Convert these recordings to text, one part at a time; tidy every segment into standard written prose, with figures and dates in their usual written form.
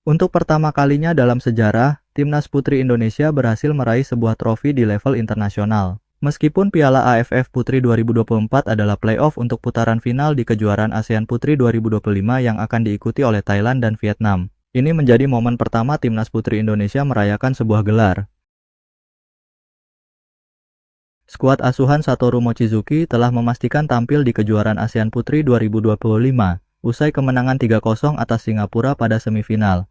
Untuk pertama kalinya dalam sejarah, Timnas Putri Indonesia berhasil meraih sebuah trofi di level internasional. Meskipun Piala AFF Putri 2024 adalah playoff untuk putaran final di kejuaraan ASEAN Putri 2025 yang akan diikuti oleh Thailand dan Vietnam. Ini menjadi momen pertama Timnas Putri Indonesia merayakan sebuah gelar. Skuad asuhan Satoru Mochizuki telah memastikan tampil di kejuaraan ASEAN Putri 2025, usai kemenangan 3-0 atas Singapura pada semifinal.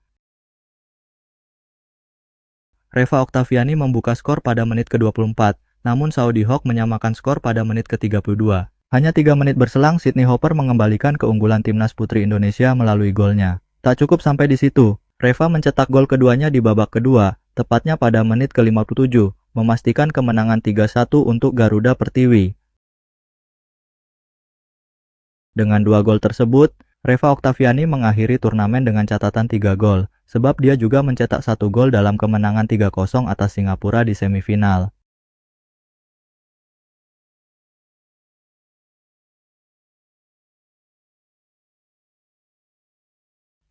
Reva Oktaviani membuka skor pada menit ke-24, namun Saudi Hawk menyamakan skor pada menit ke-32. Hanya 3 menit berselang, Sydney Hopper mengembalikan keunggulan Timnas Putri Indonesia melalui golnya. Tak cukup sampai di situ, Reva mencetak gol keduanya di babak kedua, tepatnya pada menit ke-57, memastikan kemenangan 3-1 untuk Garuda Pertiwi. Dengan 2 gol tersebut, Reva Oktaviani mengakhiri turnamen dengan catatan 3 gol, sebab dia juga mencetak 1 gol dalam kemenangan 3-0 atas Singapura di semifinal.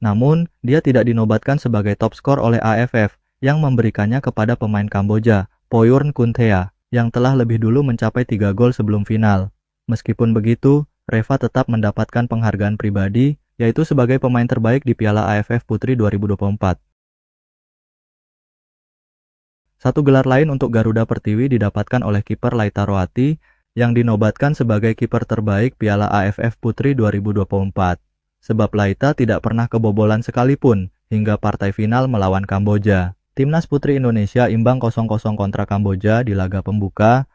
Namun, dia tidak dinobatkan sebagai top skor oleh AFF, yang memberikannya kepada pemain Kamboja, Poyorn Kunthea, yang telah lebih dulu mencapai 3 gol sebelum final. Meskipun begitu, Reva tetap mendapatkan penghargaan pribadi, yaitu sebagai pemain terbaik di Piala AFF Putri 2024. Satu gelar lain untuk Garuda Pertiwi didapatkan oleh kiper Laita Roati, yang dinobatkan sebagai kiper terbaik Piala AFF Putri 2024. Sebab Laita tidak pernah kebobolan sekalipun, hingga partai final melawan Kamboja. Timnas Putri Indonesia imbang 0-0 kontra Kamboja di laga pembuka,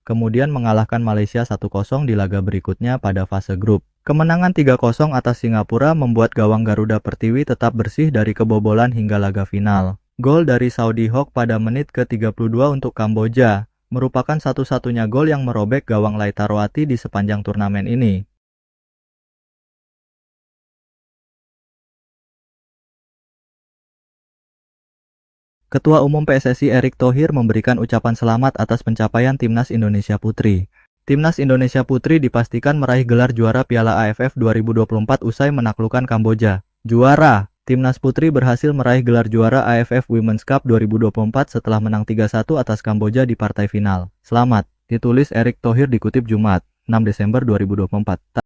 kemudian mengalahkan Malaysia 1-0 di laga berikutnya pada fase grup. Kemenangan 3-0 atas Singapura membuat gawang Garuda Pertiwi tetap bersih dari kebobolan hingga laga final. Gol dari Saudi Hawk pada menit ke-32 untuk Kamboja merupakan satu-satunya gol yang merobek gawang Laita Roati di sepanjang turnamen ini. Ketua Umum PSSI Erick Thohir memberikan ucapan selamat atas pencapaian Timnas Indonesia Putri. Timnas Indonesia Putri dipastikan meraih gelar juara Piala AFF 2024 usai menaklukkan Kamboja. Juara! Timnas Putri berhasil meraih gelar juara AFF Women's Cup 2024 setelah menang 3-1 atas Kamboja di partai final. Selamat, ditulis Erick Thohir dikutip Jumat, 6 Desember 2024.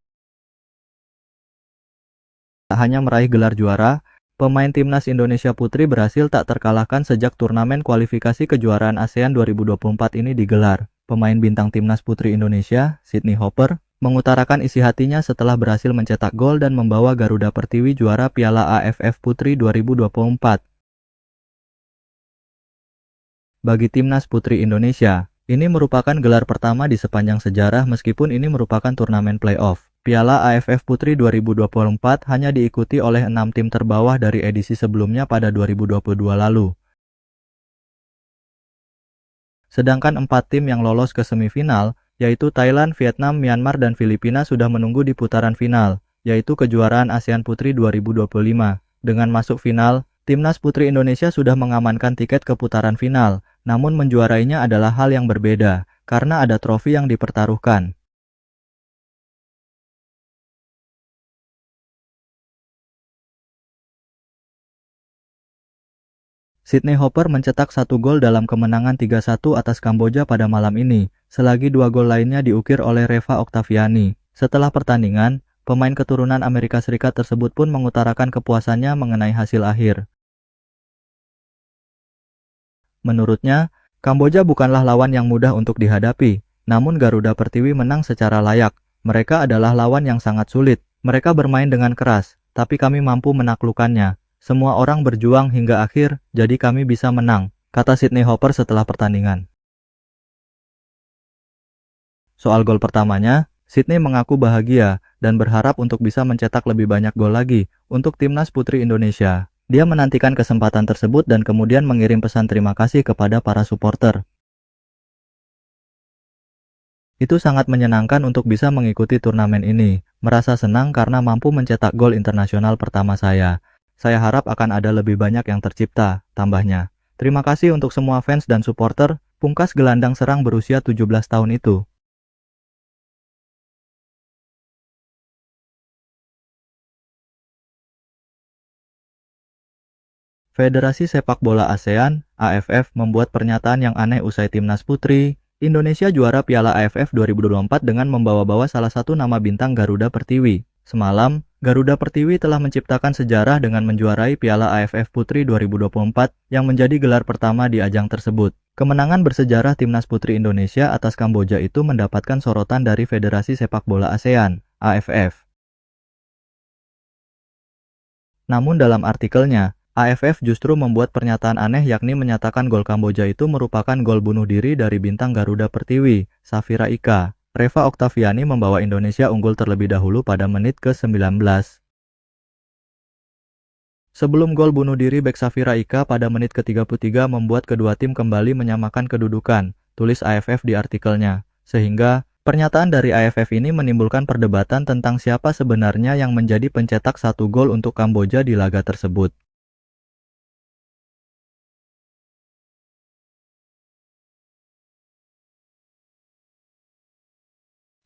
Tak hanya meraih gelar juara, pemain Timnas Indonesia Putri berhasil tak terkalahkan sejak turnamen kualifikasi kejuaraan ASEAN 2024 ini digelar. Pemain bintang Timnas Putri Indonesia, Sydney Hopper, mengutarakan isi hatinya setelah berhasil mencetak gol dan membawa Garuda Pertiwi juara Piala AFF Putri 2024. Bagi Timnas Putri Indonesia, ini merupakan gelar pertama di sepanjang sejarah meskipun ini merupakan turnamen playoff. Piala AFF Putri 2024 hanya diikuti oleh 6 tim terbawah dari edisi sebelumnya pada 2022 lalu. Sedangkan 4 tim yang lolos ke semifinal, yaitu Thailand, Vietnam, Myanmar, dan Filipina sudah menunggu di putaran final, yaitu kejuaraan ASEAN Putri 2025. Dengan masuk final, Timnas Putri Indonesia sudah mengamankan tiket ke putaran final, namun menjuarainya adalah hal yang berbeda, karena ada trofi yang dipertaruhkan. Sydney Hopper mencetak 1 gol dalam kemenangan 3-1 atas Kamboja pada malam ini, selagi 2 gol lainnya diukir oleh Reva Oktaviani. Setelah pertandingan, pemain keturunan Amerika Serikat tersebut pun mengutarakan kepuasannya mengenai hasil akhir. Menurutnya, Kamboja bukanlah lawan yang mudah untuk dihadapi, namun Garuda Pertiwi menang secara layak. Mereka adalah lawan yang sangat sulit. Mereka bermain dengan keras, tapi kami mampu menaklukkannya. Semua orang berjuang hingga akhir, jadi kami bisa menang, kata Sydney Hopper setelah pertandingan. Soal gol pertamanya, Sydney mengaku bahagia dan berharap untuk bisa mencetak lebih banyak gol lagi untuk Timnas Putri Indonesia. Dia menantikan kesempatan tersebut dan kemudian mengirim pesan terima kasih kepada para supporter. Itu sangat menyenangkan untuk bisa mengikuti turnamen ini. Merasa senang karena mampu mencetak gol internasional pertama saya. Saya harap akan ada lebih banyak yang tercipta, tambahnya. Terima kasih untuk semua fans dan supporter, pungkas gelandang serang berusia 17 tahun itu. Federasi Sepak Bola ASEAN, AFF, membuat pernyataan yang aneh usai timnas putri Indonesia juara Piala AFF 2024 dengan membawa-bawa salah satu nama bintang Garuda Pertiwi. Semalam, Garuda Pertiwi telah menciptakan sejarah dengan menjuarai Piala AFF Putri 2024 yang menjadi gelar pertama di ajang tersebut. Kemenangan bersejarah timnas putri Indonesia atas Kamboja itu mendapatkan sorotan dari Federasi Sepak Bola ASEAN, AFF. Namun dalam artikelnya, AFF justru membuat pernyataan aneh yakni menyatakan gol Kamboja itu merupakan gol bunuh diri dari bintang Garuda Pertiwi, Safira Ika. Reva Oktaviani membawa Indonesia unggul terlebih dahulu pada menit ke-19. Sebelum gol bunuh diri bek Safira Ika pada menit ke-33 membuat kedua tim kembali menyamakan kedudukan, tulis AFF di artikelnya. Sehingga, pernyataan dari AFF ini menimbulkan perdebatan tentang siapa sebenarnya yang menjadi pencetak satu gol untuk Kamboja di laga tersebut.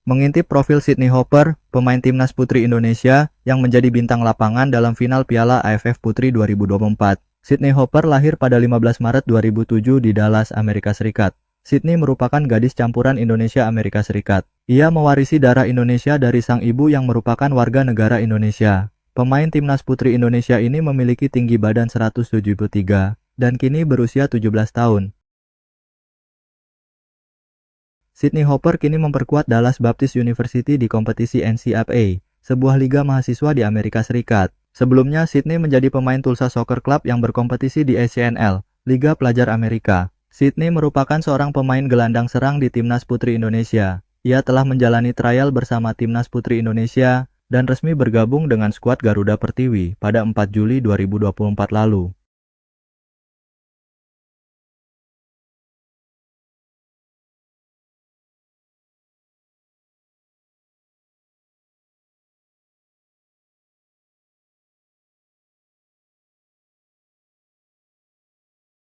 Mengintip profil Sydney Hopper, pemain timnas putri Indonesia yang menjadi bintang lapangan dalam final Piala AFF Putri 2024. Sydney Hopper lahir pada 15 Maret 2007 di Dallas, Amerika Serikat. Sydney merupakan gadis campuran Indonesia-Amerika Serikat. Ia mewarisi darah Indonesia dari sang ibu yang merupakan warga negara Indonesia. Pemain timnas putri Indonesia ini memiliki tinggi badan 173 dan kini berusia 17 tahun. Sydney Hopper kini memperkuat Dallas Baptist University di kompetisi NCAA, sebuah liga mahasiswa di Amerika Serikat. Sebelumnya, Sydney menjadi pemain Tulsa Soccer Club yang berkompetisi di ACNL, Liga Pelajar Amerika. Sydney merupakan seorang pemain gelandang serang di timnas putri Indonesia. Ia telah menjalani trial bersama timnas putri Indonesia dan resmi bergabung dengan skuad Garuda Pertiwi pada 4 Juli 2024 lalu.